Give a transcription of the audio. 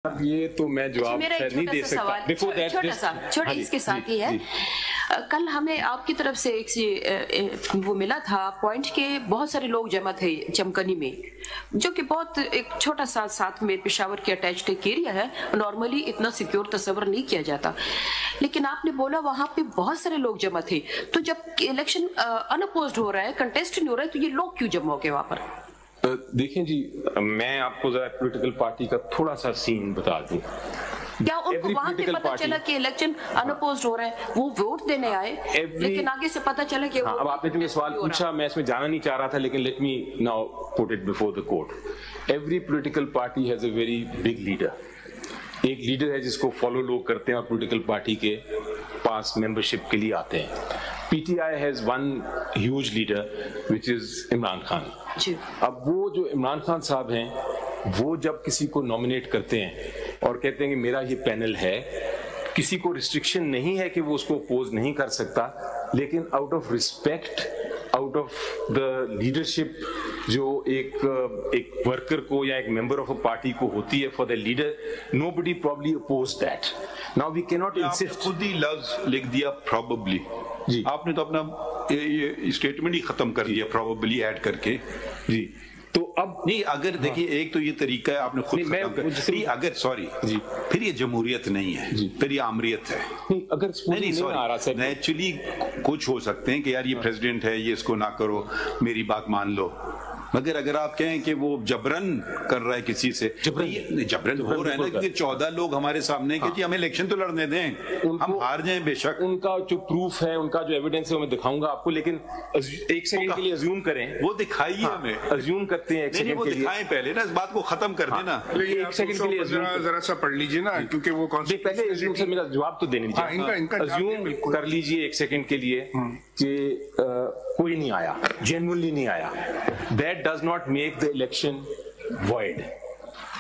اب یہ تو میں جواب نہیں دے سکتا. چھوٹا اس کے ساتھ ہی ہے. کل ہمیں آپ کی طرف سے ایک وہ ملا تھا پوائنٹ کہ بہت سارے لوگ جمع تھے چمکنی میں، جو کہ بہت ایک چھوٹا سا ساتھ میں پشاور کے اٹیچڈ ایک ایریا ہے، نارملی اتنا سیکیور تصور نہیں کیا جاتا، لیکن آپ نے بولا وہاں پہ بہت سارے لوگ جمع تھے. تو جب الیکشن ان اپوزڈ ہو رہا ہے، کنٹیسٹ نہیں ہو رہا ہے، تو یہ لوگ کیوں جمع ہو گئے وہاں پر؟ دیکھیں جی، میں آپ کو ذرا پولیٹیکل پارٹی کا تھوڑا سا سین بتا دوں. کیا ان کو وہاں پہ پتہ چلا کہ الیکشن ان اپوزڈ ہو رہا ہے، وہ ووٹ دینے آئے، لیکن آگے سے پتہ چلا کہ اب آپ نے جو سوال پوچھا میں اس میں جانا نہیں چاہ رہا تھا، لیکن let me now put it before the court. Every political party has a very big leader. ایک لیڈر ہے جس کو فالو لوگ کرتے ہیں اور پولیٹیکل پارٹی کے پاس ممبرشپ کے لیے آتے ہیں. P T I has one huge leader which is Imran Khan. اب وہ جو عمران خان صاحب ہیں، وہ جب کسی کو نامنیٹ کرتے ہیں اور کہتے ہیں کہ میرا یہ پینل ہے، کسی کو ریسٹرکشن نہیں ہے کہ وہ اس کو اپوز نہیں کر سکتا، لیکن out of respect, out of the leadership جو ایک ورکر کو یا ایک ممبر آف اے پارٹی کو ہوتی ہے for the leader, nobody probably oppose that. Now we کی ناٹ انسسٹ. خود ہی لفظ لکھ دیا پروبیبلی. جی آپ نے تو اپنا یہ اسٹیٹمنٹ ہی ختم کر دیا پروبیبلی ایڈ کر کے. جی تو اب نہیں، اگر دیکھیے ایک تو یہ طریقہ ہے آپ نے خود ختم کر دیا. اگر سوری جی پھر یہ جمہوریت نہیں ہے، پھر یہ آمریت ہے. اگر نیچرلی کچھ ہو سکتے ہیں کہ یار یہ پریزیڈنٹ ہے، یہ اس کو نہ کرو، میری بات مان لو، مگر اگر آپ کہیں کہ وہ جبرن کر رہا ہے کسی سے، جبرن ہو رہا ہے نا، کیونکہ 14 لوگ ہمارے سامنے کہ جی ہمیں الیکشن تو لڑنے دیں، ہم ہار جائیں بے شک. ان کا جو پروف ہے، ان کا جو ایویڈنس ہے وہ میں دکھاؤں گا آپ کو، لیکن ایک سیکنڈ کے لیے ازیوم کریں. وہ دکھائیے ہمیں، ازیوم کرتے ہیں ایک سیکنڈ کے لیے. دکھائیں پہلے نا، اس بات کو ختم کر دیں نا. ایک سیکنڈ کے لیے ذرا سا پڑھ لیجیے نا، کیونکہ وہ پہلے ازیوم سے میرا جواب تو دینے دیجیے. ازیوم کر لیجیے ایک سیکنڈ کے لیے کہ کوئی نہیں آیا، جینوئنلی نہیں آیا. That does not make the election void.